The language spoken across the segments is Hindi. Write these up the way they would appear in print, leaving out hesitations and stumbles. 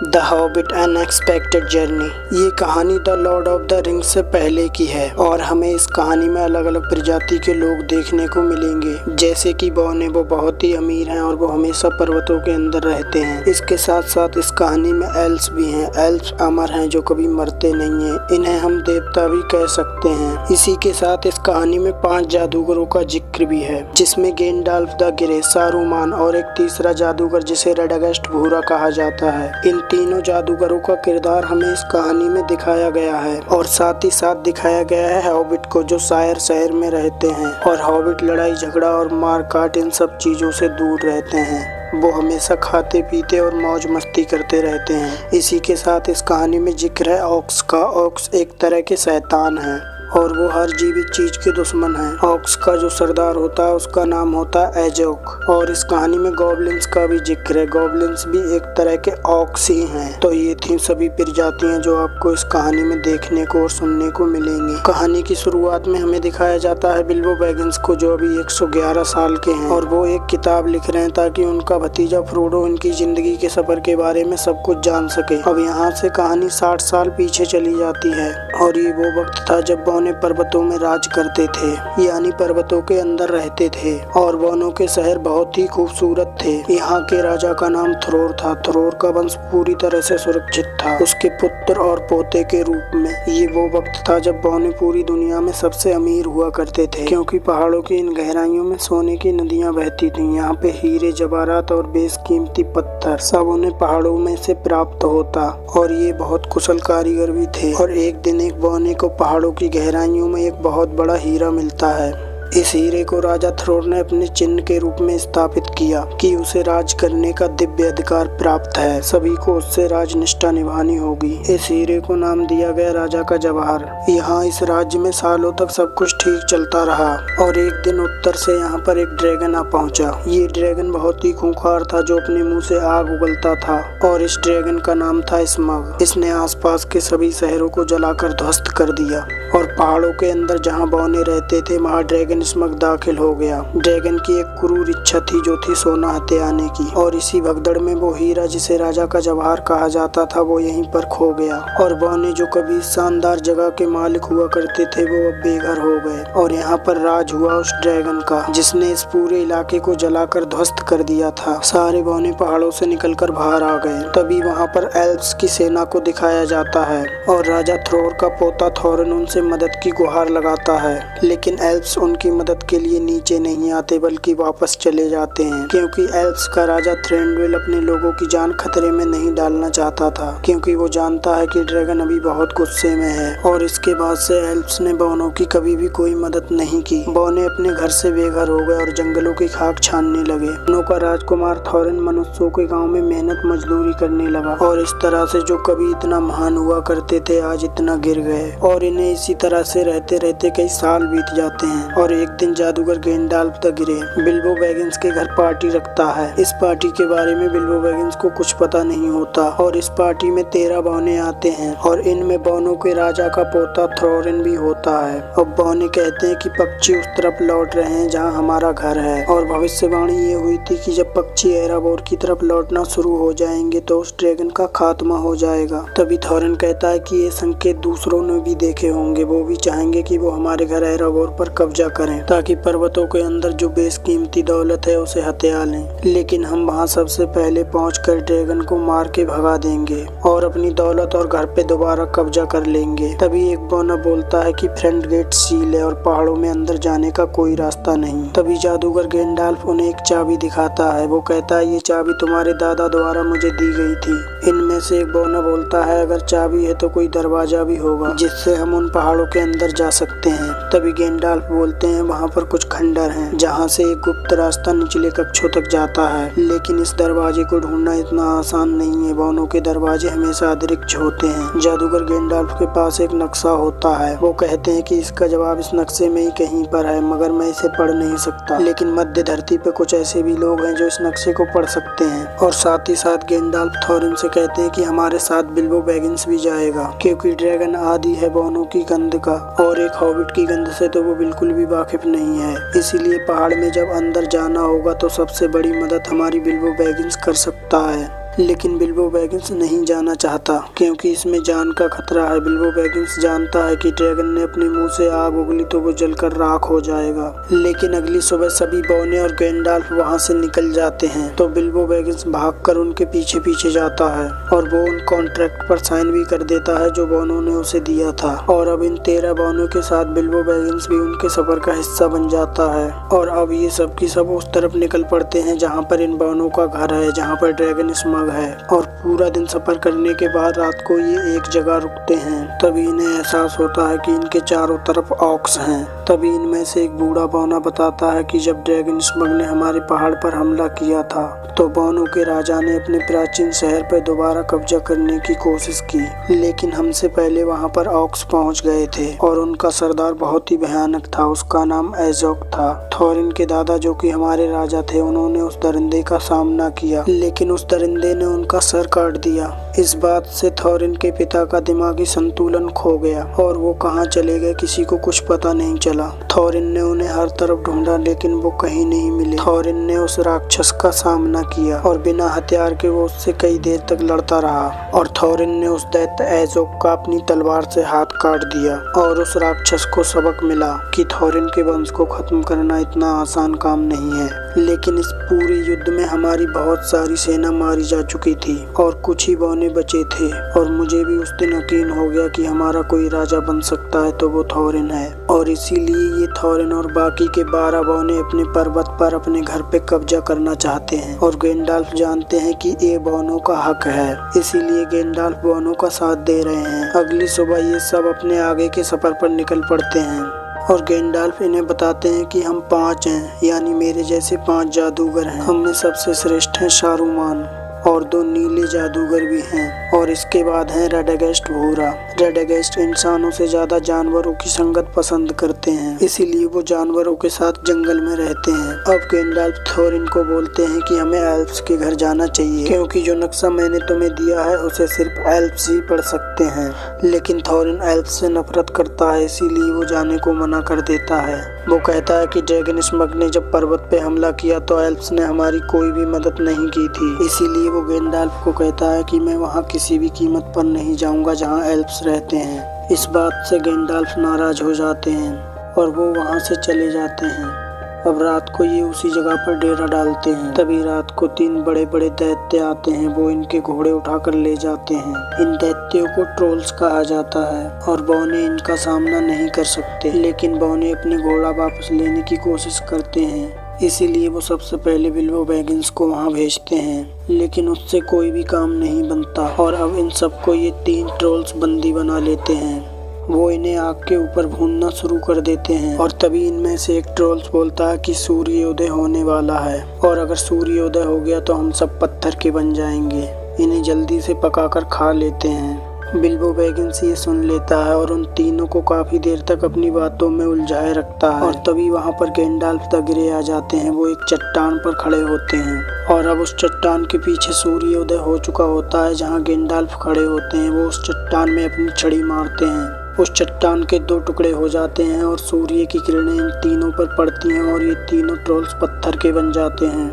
The hobbit unexpected journey. ये कहानी the Lord of the rings से पहले की है और हमें इस कहानी में अलग अलग प्रजाति के लोग देखने को मिलेंगे। जैसे कि बौने वो बहुत ही अमीर हैं और वो हमेशा पर्वतों के अंदर रहते हैं। इसके साथ साथ इस कहानी में एल्फ्स भी हैं। एल्फ्स अमर हैं जो कभी मरते नहीं हैं। इन्हें हम देवता भी कह सकते हैं। इसी के साथ इस कहानी में 5 जादूगरों का जिक्र भी है, जिसमें गेंडाल्फ द ग्रे, सारूमान और एक तीसरा जादूगर जिसे रेडागस्ट भूरा कहा जाता है। इन तीनों जादूगरों का किरदार हमें इस कहानी में दिखाया गया है और साथ ही साथ दिखाया गया है हॉबिट को, जो शायर शहर में रहते हैं और हॉबिट लड़ाई झगड़ा और मार काट इन सब चीजों से दूर रहते हैं। वो हमेशा खाते पीते और मौज मस्ती करते रहते हैं। इसी के साथ इस कहानी में जिक्र है ऑक्स का। ऑक्स एक तरह के शैतान है और वो हर जीवित चीज के दुश्मन है। ऑक्स का जो सरदार होता है उसका नाम होता है एजोक। और इस कहानी में गॉब्लिन्स का भी जिक्र है। गॉब्लिन्स भी एक तरह के ऑक्स ही हैं। तो ये थी सभी प्रजातियां जो आपको इस कहानी में देखने को और सुनने को मिलेंगी। कहानी की शुरुआत में हमें दिखाया जाता है बिल्बो बैगिंस को, जो अभी 111 साल के हैं और वो एक किताब लिख रहे हैं ताकि उनका भतीजा फ्रोडो उनकी जिंदगी के सफर के बारे में सब कुछ जान सके। अब यहाँ से कहानी 60 साल पीछे चली जाती है और ये वो वक्त था जब बौने पर्वतों में राज करते थे, यानी पर्वतों के अंदर रहते थे और बौनों के शहर बहुत ही खूबसूरत थे। यहाँ के राजा का नाम थ्रोर था। थ्रोर का वंश पूरी तरह से सुरक्षित था उसके पुत्र और पोते के रूप में। ये वो वक्त था जब बौने पूरी दुनिया में सबसे अमीर हुआ करते थे, क्योंकि पहाड़ों की इन गहराइयों में सोने की नदियां बहती थीं। यहाँ पे हीरे, जवाहरात और बेशकीमती पत्थर सब उन्हें पहाड़ों में से प्राप्त होता और ये बहुत कुशल कारीगर भी थे। और एक दिन एक बौने को पहाड़ों की गहराइयों में एक बहुत बड़ा हीरा मिलता है। इस हीरे को राजा थ्रोर ने अपने चिन्ह के रूप में स्थापित किया कि उसे राज करने का दिव्य अधिकार प्राप्त है। सभी को उससे राजनिष्ठा निभानी होगी। इस हीरे को नाम दिया गया राजा का जवाहर। यहाँ इस राज्य में सालों तक सब कुछ ठीक चलता रहा और एक दिन उत्तर से यहाँ पर एक ड्रैगन आ पहुँचा। ये ड्रैगन बहुत ही खूंखार था, जो अपने मुंह से आग उगलता था और इस ड्रैगन का नाम था स्मग। इसने आसपास के सभी शहरों को जलाकर ध्वस्त कर दिया और पहाड़ों के अंदर जहाँ बौने रहते थे वहाँ ड्रैगन स्मग दाखिल हो गया। ड्रैगन की एक क्रूर इच्छा थी जो थी सोना हते आने की, और इसी भगदड़ में वो हीरा जिसे राजा का जवाहर कहा जाता था वो यहीं पर खो गया। और बौने जो कभी शानदार जगह के मालिक हुआ करते थे वो अब बेघर हो गए और यहाँ पर राज हुआ उस ड्रैगन का, जिसने इस पूरे इलाके को जलाकर ध्वस्त कर दिया था। सारे बौने पहाड़ों से निकलकर बाहर आ गए। तभी वहाँ पर एल्फ्स की सेना को दिखाया जाता है और राजा थ्रोर का पोता थॉरन उनसे मदद की गुहार लगाता है, लेकिन एल्फ्स उनकी मदद के लिए नीचे नहीं आते बल्कि वापस चले जाते हैं, क्योंकि एल्फ्स का राजा थ्रेंडविल अपने लोगों की जान खतरे में नहीं डालना चाहता था, क्योंकि वो जानता है कि ड्रैगन अभी बहुत गुस्से में है। और इसके बाद से एल्फ्स ने बौनों की कभी भी कोई मदद नहीं की। बौने अपने घर से बेघर हो गए और जंगलों की खाक छानने लगे। बौनों का राजकुमार थॉरन मनुष्यों के गाँव में मेहनत मजदूरी करने लगा और इस तरह से जो कभी इतना महान हुआ करते थे आज इतना गिर गए। और इन्हें इसी तरह से रहते रहते कई साल बीत जाते हैं और एक दिन जादूगर गेंडाल्फ द ग्रे बिल्बो बैगिंस के घर पार्टी रखता है। इस पार्टी के बारे में बिल्बो बैगिंस को कुछ पता नहीं होता और इस पार्टी में 13 बौने आते हैं और इनमें बौनों के राजा का पोता थ्रोरिन भी होता है। अब बौने कहते हैं कि पक्षी उस तरफ लौट रहे हैं जहाँ हमारा घर है और भविष्यवाणी ये हुई थी कि जब पक्षी एराबोर की तरफ लौटना शुरू हो जाएंगे तो उस ड्रैगन का खात्मा हो जाएगा। तभी थॉरन कहता है कि ये संकेत दूसरों ने भी देखे होंगे। वो भी चाहेंगे कि वो हमारे घर एराबोर पर कब्जा करें ताकि पर्वतों के अंदर जो बेशकीमती दौलत है उसे हथिया लें, लेकिन हम वहां सबसे पहले पहुंचकर ड्रैगन को मार के भगा देंगे और अपनी दौलत और घर पे दोबारा कब्जा कर लेंगे। तभी एक बौना बोलता है कि फ्रंट गेट सील है और पहाड़ों में अंदर जाने का कोई रास्ता नहीं। तभी जादूगर गेंडाल्फ उन्हें एक चाबी दिखाता है। वो कहता है ये चाबी तुम्हारे दादा द्वारा मुझे दी गई थी। इनमें से एक बौना बोलता है अगर चाबी है तो कोई दरवाजा भी होगा जिससे हम उन पहाड़ों के अंदर जा सकते हैं। तभी गेंडाल्फ बोलते हैं वहाँ पर कुछ खंडर हैं जहाँ से एक गुप्त रास्ता निचले कक्षों तक जाता है, लेकिन इस दरवाजे को ढूंढना इतना आसान नहीं है। बौनों के दरवाजे हमेशा अतिरिक्त होते हैं। जादूगर गेंडाल्फ के पास एक नक्शा होता है। वो कहते हैं कि इसका जवाब इस नक्शे में ही कहीं पर है, मगर मैं इसे पढ़ नहीं सकता, लेकिन मध्य धरती पे कुछ ऐसे भी लोग हैं जो इस नक्शे को पढ़ सकते हैं। और साथ ही साथ गेंडाल्फ थॉरन से कहते हैं कि हमारे साथ बिल्बो बैगिंस भी जाएगा, क्योंकि ड्रैगन आदि है बौनों की गंध का और एक हॉबिट की गंध से तो वो बिल्कुल भी वाकिफ नहीं है। इसीलिए पहाड़ में जब अंदर जाना होगा तो सबसे बड़ी मदद हमारी बिल्बो बैगिंस कर सकता है। लेकिन बिल्बो बैगिंस नहीं जाना चाहता क्योंकि इसमें जान का खतरा है। बिल्बो बैगिंस जानता है कि ड्रैगन ने अपने मुंह से आग उगली तो वो जलकर राख हो जाएगा। लेकिन अगली सुबह सभी बौने और गैंडाल्फ वहाँ से निकल जाते हैं तो बिल्बो बैगिंस भागकर उनके पीछे पीछे जाता है और वो उन कॉन्ट्रैक्ट पर साइन भी कर देता है जो बौनों ने उसे दिया था। और अब इन 13 बौनों के साथ बिल्बो बैगिंस भी उनके सफर का हिस्सा बन जाता है। और अब ये सब की सब उस तरफ निकल पड़ते हैं जहाँ पर इन बौनों का घर है, जहाँ पर ड्रैगन स्मग है। और पूरा दिन सफर करने के बाद रात को ये एक जगह रुकते हैं। तभी इन्हें एहसास होता है कि इनके चारों तरफ ऑक्स हैं। तभी इनमें से एक बूढ़ा बौना बताता है कि जब ड्रैगन स्मग ने हमारे पहाड़ पर हमला किया था तो बौनों के राजा ने अपने प्राचीन शहर पर दोबारा कब्जा करने की कोशिश की, लेकिन हमसे पहले वहां पर ऑक्स पहुंच गए थे और उनका सरदार बहुत ही भयानक था। उसका नाम एजोक था। थोरिन के दादा जो कि हमारे राजा थे, उन्होंने उस दरिंदे का सामना किया, लेकिन उस दरिंदे ने उनका सर काट दिया। इस बात से थोरिन के पिता का दिमागी संतुलन खो गया और वो कहाँ चले गए किसी को कुछ पता नहीं चला। थोरिन ने उन्हें हर तरफ ढूंढा लेकिन वो कहीं नहीं मिले। थोरिन ने उस राक्षस का सामना किया और बिना हथियार के वो उससे कई देर तक लड़ता रहा और थोरिन ने उस दैत्य एजोक का अपनी तलवार से हाथ काट दिया। और उस राक्षस को सबक मिला कि थोरिन के वंश को खत्म करना इतना आसान काम नहीं है। लेकिन इस पूरे युद्ध में हमारी बहुत सारी सेना मारी जा चुकी थी और कुछ ही बौने बचे थे और मुझे भी उस दिन यकीन हो गया कि हमारा कोई राजा बन सकता है तो वो थोरिन है। और इसीलिए ये थोरिन और बाकी के 12 बौने अपने पर्वत पर अपने घर पे कब्जा करना चाहते हैं और गैंडाल्फ जानते हैं कि ये बौनों का हक है, इसीलिए गैंडाल्फ बौनों का साथ दे रहे हैं। अगली सुबह ये सब अपने आगे के सफर पर निकल पड़ते हैं और गैंडाल्फ इन्हें बताते हैं कि हम 5 हैं, यानी मेरे जैसे 5 जादूगर हैं। हम में सबसे श्रेष्ठ हैं शाहरुमान और 2 नीले जादूगर भी हैं और इसके बाद हैं रेडागेस्ट भूरा। रेडागेस्ट इंसानों से ज्यादा जानवरों की संगत पसंद करते हैं, इसीलिए वो जानवरों के साथ जंगल में रहते हैं। अब गैंडाल्फ थोरिन को बोलते हैं कि हमें एल्फ्स के घर जाना चाहिए क्योंकि जो नक्शा मैंने तुम्हें दिया है उसे सिर्फ एल्फ्स ही पढ़ सकते हैं। लेकिन थोरिन एल्फ्स से नफरत करता है, इसीलिए वो जाने को मना कर देता है। वो कहता है कि ड्रैगन स्मग ने जब पर्वत पे हमला किया तो एल्फ्स ने हमारी कोई भी मदद नहीं की थी, इसीलिए वो गैंडाल्फ को कहता है कि मैं वहाँ किसी भी कीमत पर नहीं जाऊंगा जहाँ एल्फ्स रहते हैं। इस बात से गैंडाल्फ नाराज हो जाते हैं और वो वहाँ से चले जाते हैं। अब रात को ये उसी जगह पर डेरा डालते हैं। तभी रात को 3 बड़े बड़े दैत्य आते हैं, वो इनके घोड़े उठाकर ले जाते हैं। इन दैत्यों को ट्रोल्स कहा जाता है और बौने इनका सामना नहीं कर सकते, लेकिन बौने अपने घोड़ा वापस लेने की कोशिश करते हैं। इसीलिए वो सबसे पहले बिल्बो बैगिंस को वहाँ भेजते हैं, लेकिन उससे कोई भी काम नहीं बनता और अब इन सबको ये 3 ट्रोल्स बंदी बना लेते हैं। वो इन्हें आग के ऊपर भूनना शुरू कर देते हैं और तभी इनमें से एक ट्रोल्स बोलता है कि सूर्योदय होने वाला है और अगर सूर्योदय हो गया तो हम सब पत्थर के बन जाएंगे। इन्हें जल्दी से पकाकर खा लेते हैं। बिल्बो बैगिंस ये सुन लेता है और उन तीनों को काफी देर तक अपनी बातों में उलझाए रखता है। और तभी वहाँ पर गैंडाल्फ द ग्रे आ जाते हैं। वो एक चट्टान पर खड़े होते हैं और अब उस चट्टान के पीछे सूर्योदय हो चुका होता है जहाँ गैंडाल्फ खड़े होते हैं। वो उस चट्टान में अपनी छड़ी मारते हैं, उस चट्टान के 2 टुकड़े हो जाते हैं और सूर्य की किरणें इन तीनों पर पड़ती हैं और ये तीनों ट्रोल्स पत्थर के बन जाते हैं।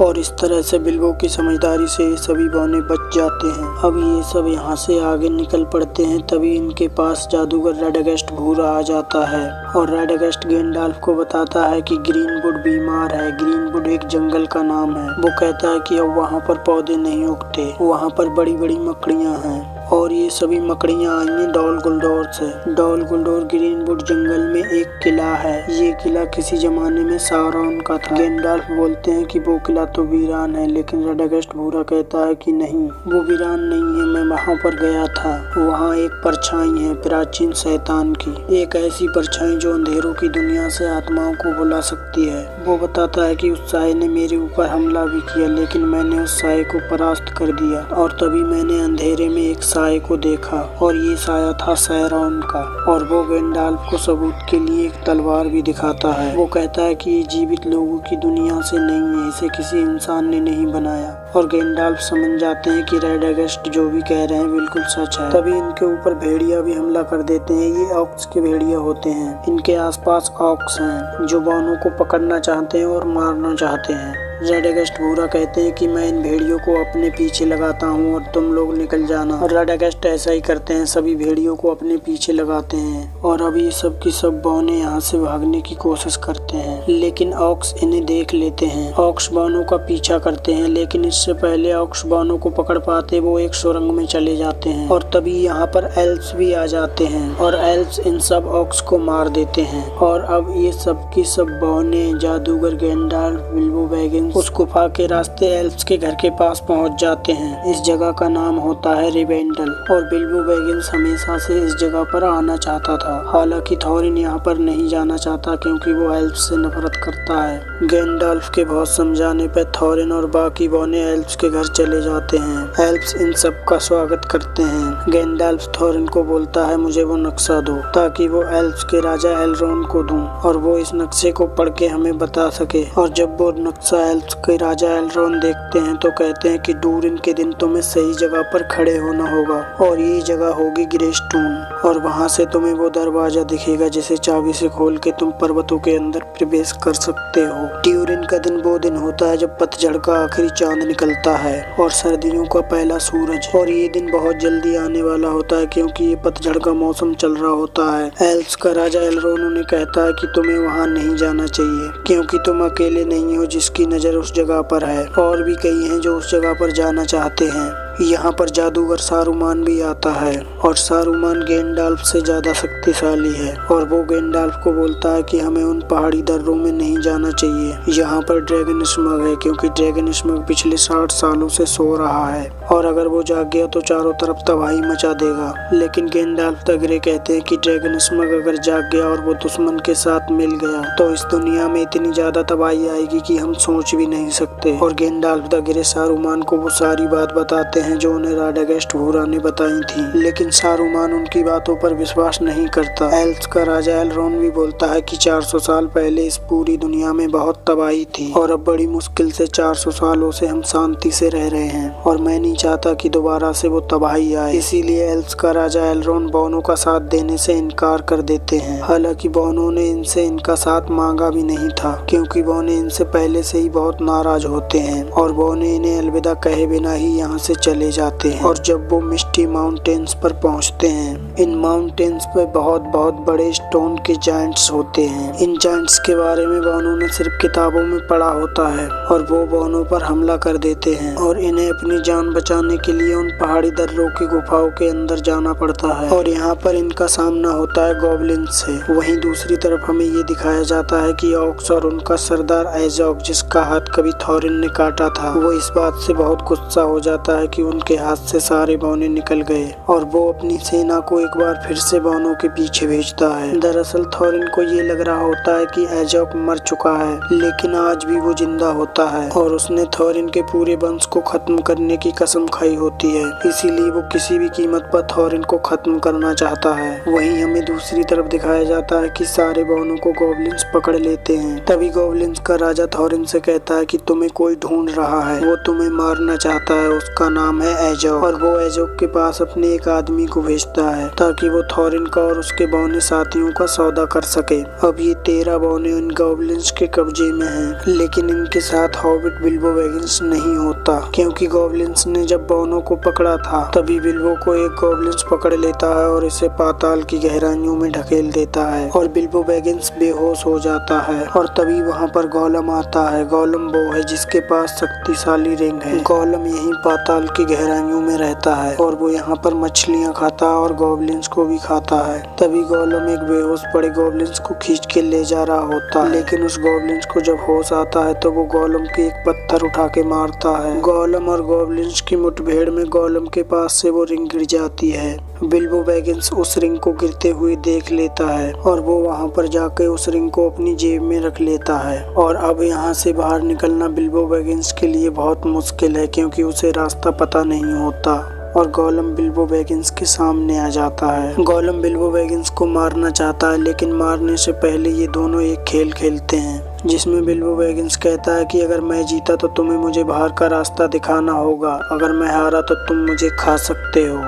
और इस तरह से बिल्बो की समझदारी से ये सभी बौने बच जाते हैं। अब ये सब यहाँ से आगे निकल पड़ते हैं। तभी इनके पास जादूगर रेडागेस्ट भूरा आ जाता है और रेडागेस्ट गैंडाल्फ को बताता है कि ग्रीनवुड बीमार है। ग्रीनवुड एक जंगल का नाम है। वो कहता है कि अब वहाँ पर पौधे नहीं उगते, वहाँ पर बड़ी बड़ी मकड़ियाँ हैं और ये सभी मकड़ियाँ आई हैं डॉल गुलडोर से। डॉल गुलडोर ग्रीनवुड जंगल में एक किला है। ये किला किसी जमाने में साउरॉन का था। गैंडाल्फ बोलते हैं कि वो किला तो वीरान है, लेकिन रेडागेस्ट भूरा कहता है कि नहीं, वो वीरान नहीं है, मैं वहाँ पर गया था। वहाँ एक परछाई है प्राचीन शैतान की, एक ऐसी परछाई जो अंधेरों की दुनिया से आत्माओं को बुला सकती है। वो बताता है कि उस साये ने मेरे ऊपर हमला भी किया, लेकिन मैंने उस साये को परास्त कर दिया और तभी मैंने अंधेरे में एक साये को देखा और ये साया था सैरॉन का। और वो गैंडाल्फ को सबूत के लिए एक तलवार भी दिखाता है। वो कहता है कि ये जीवित लोगों की दुनिया से नहीं है, इसे किसी इंसान ने नहीं बनाया। और गैंडाल्फ समझ जाते हैं कि रेडागेस्ट जो भी कह रहे हैं बिल्कुल सच है। तभी इनके ऊपर भेड़िया भी हमला कर देते हैं। ये ऑक्स के भेड़िया होते हैं। इनके आसपास ऑक्स हैं जो बौनों को पकड़ना चाहते हैं और मारना चाहते हैं। रेडागस्ट भूरा कहते हैं कि मैं इन भेड़ियों को अपने पीछे लगाता हूँ और तुम लोग निकल जाना। और रेडागस्ट ऐसा ही करते हैं, सभी भेड़ियों को अपने पीछे लगाते हैं और अब ये सब की सब बौने यहाँ से भागने की कोशिश करते हैं, लेकिन ऑक्स इन्हें देख लेते हैं। ऑक्स बौनों का पीछा करते हैं, लेकिन इससे पहले ऑक्स बौनों को पकड़ पाते वो एक सुरंग में चले जाते हैं और तभी यहाँ पर एल्व्स भी आ जाते हैं और एल्व्स इन सब ऑक्स को मार देते हैं। और अब ये सब की सब बौने जादूगर गैंडाल्फ, बिल्बो बैगिंस उस गुफा के रास्ते एल्व्स के घर के पास पहुंच जाते हैं। इस जगह का नाम होता है रिवेंडल और बिल्बो बैगिंस हमेशा से इस जगह पर आना चाहता था। हालांकि थॉरिन यहाँ पर नहीं जाना चाहता क्योंकि वो एल्व्स से नफरत करता है। गैंडाल्फ के बहुत समझाने पर थॉरिन और बाकी बौने एल्व्स के घर चले जाते हैं। एल्व्स इन सब का स्वागत करते हैं। गैंडाल्फ थॉरिन को बोलता है मुझे वो नक्शा दो ताकि वो एल्व्स के राजा एलरोन को दूं और वो इस नक्शे को पढ़ के हमें बता सके। और जब वो नक्शा एल्व्स के राजा एलरोन देखते हैं तो कहते हैं कि डूरिन के दिन तुम्हें सही जगह पर खड़े होना होगा और ये जगह होगी ग्रेस्टून और वहाँ से तुम्हें वो दरवाजा दिखेगा जिसे चाबी से खोल के तुम पर्वतों के अंदर प्रवेश कर सकते हो। ट्यूरिन का दिन वो दिन होता है जब पतझड़ का आखिरी चांद निकलता है और सर्दियों का पहला सूरज, और ये दिन बहुत जल्दी आने वाला होता है क्योंकि ये पतझड़ का मौसम चल रहा होता है। एल्व्स का राजा एलरोन उन्हें कहता है कि तुम्हें वहाँ नहीं जाना चाहिए क्योंकि तुम अकेले नहीं हो जिसकी नजर उस जगह पर है, और भी कई हैं जो उस जगह पर जाना चाहते हैं। यहाँ पर जादूगर सारूमान भी आता है और सारूमान गैंडाल्फ से ज्यादा शक्तिशाली है और वो गैंडाल्फ को बोलता है कि हमें उन पहाड़ी दर्रों में नहीं जाना चाहिए। यहाँ पर ड्रैगन स्मग है क्योंकि ड्रैगन स्मग पिछले 60 सालों से सो रहा है और अगर वो जाग गया तो चारों तरफ तबाही मचा देगा। लेकिन गैंडाल्फ द ग्रे कहते हैं कि ड्रैगन स्मग अगर जाग गया और वो दुश्मन के साथ मिल गया तो इस दुनिया में इतनी ज्यादा तबाही आएगी कि हम सोच भी नहीं सकते। और गैंडाल्फ द ग्रे सारूमान को वो सारी बात बताते हैं जो उन्हें रेडागस्ट भूरा ने बताई थी, लेकिन सारूमान उनकी बातों पर विश्वास नहीं करता। एल्व्स का राजा एलरोन भी बोलता है कि 400 साल पहले इस पूरी दुनिया में बहुत तबाही थी और अब बड़ी मुश्किल से 400 सालों से हम शांति से रह रहे हैं और मैं नहीं चाहता कि दोबारा से वो तबाही आए। इसीलिए एल्व्स का राजा एलरोन बौनों का साथ देने से इनकार कर देते हैं। हालांकि बौनों ने इनसे इनका साथ मांगा भी नहीं था क्योंकि बौने इनसे पहले से ही बहुत नाराज होते हैं और बौने इन्हें अलविदा कहे बिना ही यहाँ से चले जाते हैं। और जब वो मिस्टी माउंटेन्स पर पहुंचते हैं, इन माउंटेन्स पर बहुत बहुत बड़े स्टोन के जायंट्स होते हैं। इन जायंट्स के बारे में बौनों ने सिर्फ किताबों में पढ़ा होता है और वो बौनों पर हमला कर देते हैं और इन्हें अपनी जान बचाने के लिए उन पहाड़ी दर्रों की गुफाओं के अंदर जाना पड़ता है और यहाँ पर इनका सामना होता है गॉब्लिन्स से। वहीं दूसरी तरफ हमें ये दिखाया जाता है कि ऑक्स और उनका सरदार एजॉक, जिसका हाथ कभी थॉरिन ने काटा था, वो इस बात से बहुत गुस्सा हो जाता है कि उनके हाथ से सारे बौने निकल गए और वो अपनी सेना को एक बार फिर से बौनों के पीछे भेजता है। दरअसल थॉरिन को ये लग रहा होता है कि एजॉक मर चुका है, लेकिन आज भी वो जिंदा होता है और उसने थॉरिन के पूरे वंश को खत्म करने की कसम खाई होती है, इसीलिए वो किसी भी कीमत पर थॉरिन को खत्म करना चाहता है। वहीं हमें दूसरी तरफ दिखाया जाता है कि सारे बौनों को गॉब्लिन्स पकड़ लेते हैं। तभी गॉब्लिन्स का राजा थॉरिन से कहता है कि तुम्हें कोई ढूंढ रहा है, वो तुम्हें मारना चाहता है, उसका नाम है एजॉक। और वो एजॉक के पास अपने एक आदमी को भेजता है ताकि वो थॉरिन का और उसके बौने साथियों का सौदा कर सके। अब ये 13 बौने इन गॉब्लिन्स के कब्जे में हैं, लेकिन इनके साथ हॉबिट बिल्बो बैगिंस नहीं होता क्योंकि गॉब्लिन्स ने जब बौनों को पकड़ा था तभी बिल्बो को एक गॉब्लिन्स पकड़ लेता है और इसे पाताल की गहराइयों में ढकेल देता है और बिल्बो बैगिंस बेहोश हो जाता है। और तभी वहाँ पर गोलम आता है। गोलम वो है जिसके पास शक्तिशाली रिंग है। गोलम यही पाताल की गहराइयों में रहता है और वो यहाँ पर मछलियाँ खाता है और गॉब्लिन्स को भी खाता है। तभी गोलम एक बेहोश पड़े गॉब्लिन्स को खींच के ले जा रहा होता है, लेकिन उस गॉब्लिन्स को जब होश आता है तो वो गोलम के एक पत्थर उठा के मारता है। गोलम और गॉब्लिन्स की मुठभेड़ में गोलम के पास से वो रिंग गिर जाती है। बिल्बो बैगिंस उस रिंग को गिरते हुए देख लेता है और वो वहाँ पर जाके उस रिंग को अपनी जेब में रख लेता है। और अब यहाँ से बाहर निकलना बिल्बो बैगिंस के लिए बहुत मुश्किल है क्योंकि उसे रास्ता पता नहीं होता और गोलम बिल्बो बैगिंस के सामने आ जाता है। गोलम बिल्बो बैगिंस को मारना चाहता है, लेकिन मारने से पहले ये दोनों एक खेल खेलते हैं जिसमें बिल्बो बैगिंस कहता है कि अगर मैं जीता तो तुम्हें मुझे बाहर का रास्ता दिखाना होगा, अगर मैं हारा तो तुम मुझे खा सकते हो।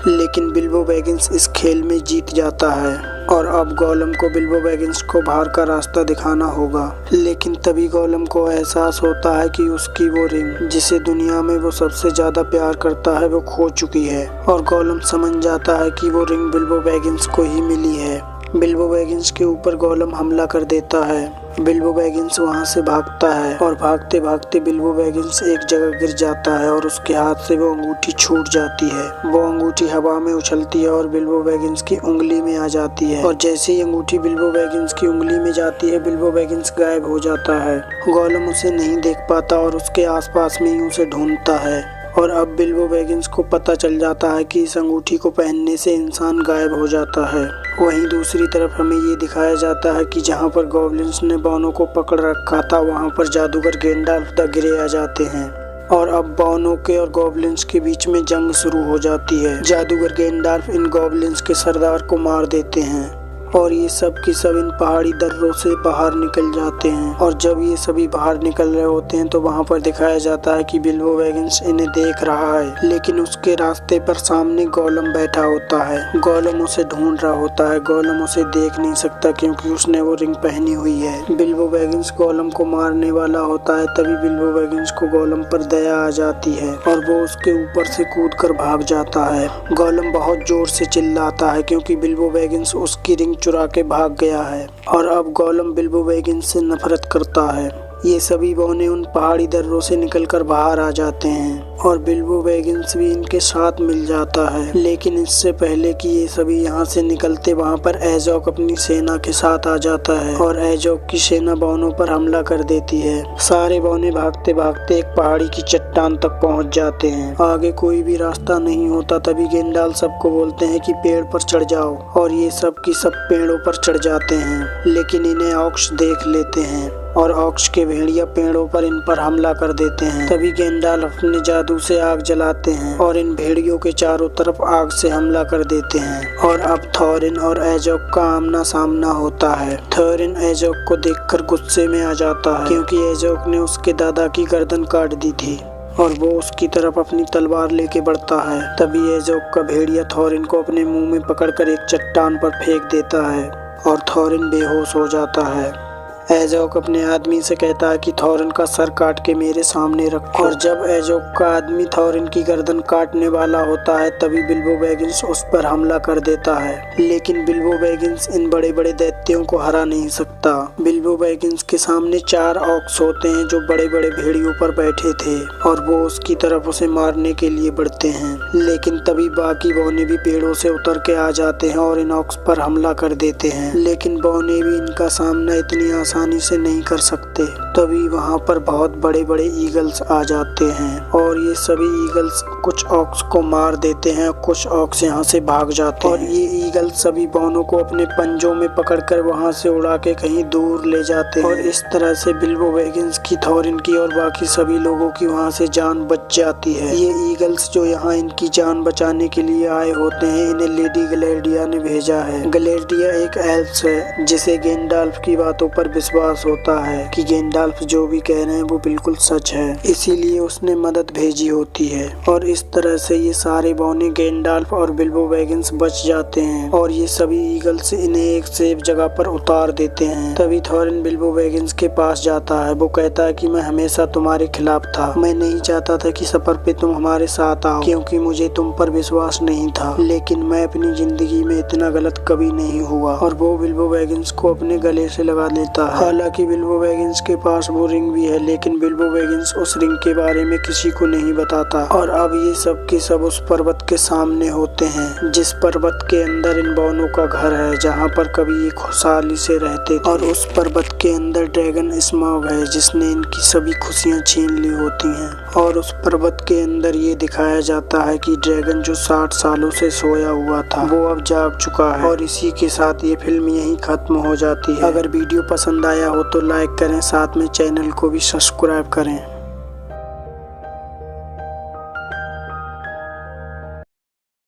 लेकिन बिल्बो बैगिंस इस खेल में जीत जाता है और अब गोलम को बिल्बो बैगिंस को बाहर का रास्ता दिखाना होगा। लेकिन तभी गोलम को एहसास होता है कि उसकी वो रिंग जिसे दुनिया में वो सबसे ज्यादा प्यार करता है वो खो चुकी है और गोलम समझ जाता है कि वो रिंग बिल्बो बैगिंस को ही मिली है। बिल्बो बैगिंस के ऊपर गोलम हमला कर देता है। बिल्बो बैगिंस वहां से भागता है और भागते भागते बिल्बो बैगिंस एक जगह गिर जाता है और उसके हाथ से वो अंगूठी छूट जाती है। वो अंगूठी हवा में उछलती है और बिल्बो बैगिंस की उंगली में आ जाती है और जैसे ही अंगूठी बिल्बो बैगिंस की उंगली में जाती है बिल्बो बैगिंस गायब हो जाता है। गोलम उसे नहीं देख पाता और उसके आसपास में ही उसे ढूंढता है और अब बिल्बो बैगिंस को पता चल जाता है कि इस अंगूठी को पहनने से इंसान गायब हो जाता है। वहीं दूसरी तरफ हमें ये दिखाया जाता है कि जहाँ पर गॉब्लिन्स ने बॉनो को पकड़ रखा था वहाँ पर जादूगर गैंडाल्फ द ग्रे आ जाते हैं और अब बॉनो के और गॉब्लिन्स के बीच में जंग शुरू हो जाती है। जादूगर गैंडाल्फ इन गॉब्लिन्स के सरदार को मार देते हैं और ये सब की सब इन पहाड़ी दर्रों से बाहर निकल जाते हैं और जब ये सभी बाहर निकल रहे होते हैं तो वहाँ पर दिखाया जाता है कि बिल्बो बैगिंस इन्हें देख रहा है, लेकिन उसके रास्ते पर सामने गोलम बैठा होता है। गोलम उसे ढूंढ रहा होता है। गोलम उसे देख नहीं सकता क्योंकि उसने वो रिंग पहनी हुई है। बिल्बो बैगिंस गोलम को मारने वाला होता है, तभी बिल्बो बैगिंस को गोलम पर दया आ जाती है और वो उसके ऊपर से कूदकर भाग जाता है। गोलम बहुत जोर से चिल्लाता है क्योंकि बिल्बो बैगिंस उसकी रिंग चुरा के भाग गया है और अब गोलम बिल्बो बैगिंस से नफरत करता है। ये सभी बौने उन पहाड़ी दर्रों से निकलकर बाहर आ जाते हैं और बिल्बो बैगिंस भी इनके साथ मिल जाता है। लेकिन इससे पहले कि ये सभी यहाँ से निकलते वहाँ पर एजोक अपनी सेना के साथ आ जाता है और एजोक की सेना बौनों पर हमला कर देती है। सारे बौने भागते भागते एक पहाड़ी की चट्टान तक पहुँच जाते हैं। आगे कोई भी रास्ता नहीं होता, तभी गेंडाल सबको बोलते हैं कि पेड़ पर चढ़ जाओ और ये सब की सब पेड़ों पर चढ़ जाते हैं। लेकिन इन्हें ऑक्स देख लेते हैं और ऑक्स के भेड़िया पेड़ों पर इन पर हमला कर देते हैं। तभी गैंडाल्फ अपने जादू से आग जलाते हैं और इन भेड़ियों के चारों तरफ आग से हमला कर देते हैं और अब थोरिन और एजोक का आमना सामना होता है। थोरिन एजोक को देखकर गुस्से में आ जाता है क्योंकि एजोक ने उसके दादा की गर्दन काट दी थी और वो उसकी तरफ अपनी तलवार लेके बढ़ता है। तभी एजोक का भेड़िया थोरिन को अपने मुंह में पकड़कर एक चट्टान पर फेंक देता है और थोरिन बेहोश हो जाता है। एजोक अपने आदमी से कहता है कि थोरिन का सर काट के मेरे सामने रखो और जब एजोक का आदमी थोरिन की गर्दन काटने वाला होता है तभी बिल्बो बैगिंस उस पर हमला कर देता है। लेकिन बिल्बो बैगिंस इन बड़े बड़े दैत्यों को हरा नहीं सकता। बिल्बो बैगिंस के सामने 4 ऑक्स होते हैं जो बड़े बड़े भेड़ियों पर बैठे थे और वो उसकी तरफ उसे मारने के लिए बढ़ते हैं। लेकिन तभी बाकी बौने भी पेड़ों से उतर के आ जाते हैं और इन ऑक्स पर हमला कर देते हैं। लेकिन बौने भी इनका सामना इतनी आसानी से नहीं कर सकते। तभी वहाँ पर बहुत बड़े बड़े ईगल्स आ जाते हैं और ये सभी ईगल्स कुछ ऑक्स को मार देते हैं, कुछ ऑक्स यहाँ से भाग जाते हैं और ये ईगल्स सभी बौनों को अपने पंजों में पकड़कर वहाँ से उड़ा के कहीं दूर ले जाते हैं और इस तरह से बिल्बो बैगिंस की, थोरिन की और बाकी सभी लोगों की वहाँ से जान बच जाती है। ये ईगल्स जो यहाँ इनकी जान बचाने के लिए आए होते हैं इन्हें लेडी गलेडिया ने भेजा है। गलेडिया एक एल्फ है जिसे गैंडाल्फ की बातों पर विश्वास होता है कि गैंडाल्फ जो भी कह रहे हैं वो बिल्कुल सच है, इसीलिए उसने मदद भेजी होती है और इस तरह से ये सारे बौने गैंडाल्फ और बिल्बो बैगिंस बच जाते हैं और ये सभी ईगल्स इन्हें एक सेफ जगह पर उतार देते हैं। तभी थोरिन बिल्बो बैगिंस के पास जाता है। वो कहता है कि मैं हमेशा तुम्हारे खिलाफ था, मैं नहीं चाहता था कि सफर पे तुम हमारे साथ आओ क्योंकि मुझे तुम पर विश्वास नहीं था, लेकिन मैं अपनी जिंदगी में इतना गलत कभी नहीं हुआ और वो बिल्बो बैगिंस को अपने गले से लगा लेता है। हालांकि बिल्बो बैगिंस के पास वो रिंग भी है, लेकिन बिल्बो बैगिंस उस रिंग के बारे में किसी को नहीं बताता और अब ये सब के सब उस पर्वत के सामने होते हैं जिस पर्वत के अंदर इन बौनों का घर है, जहाँ पर कभी ये खुशहाली से रहते थे और उस पर्वत के अंदर ड्रैगन स्मॉग है जिसने इनकी सभी खुशियाँ छीन ली होती हैं और उस पर्वत के अंदर ये दिखाया जाता है कि ड्रैगन जो 60 सालों से सोया हुआ था वो अब जाग चुका है। और इसी के साथ ये फिल्म यहीं खत्म हो जाती है। अगर वीडियो पसंद आया हो तो लाइक करें, साथ में चैनल को भी सब्सक्राइब करें।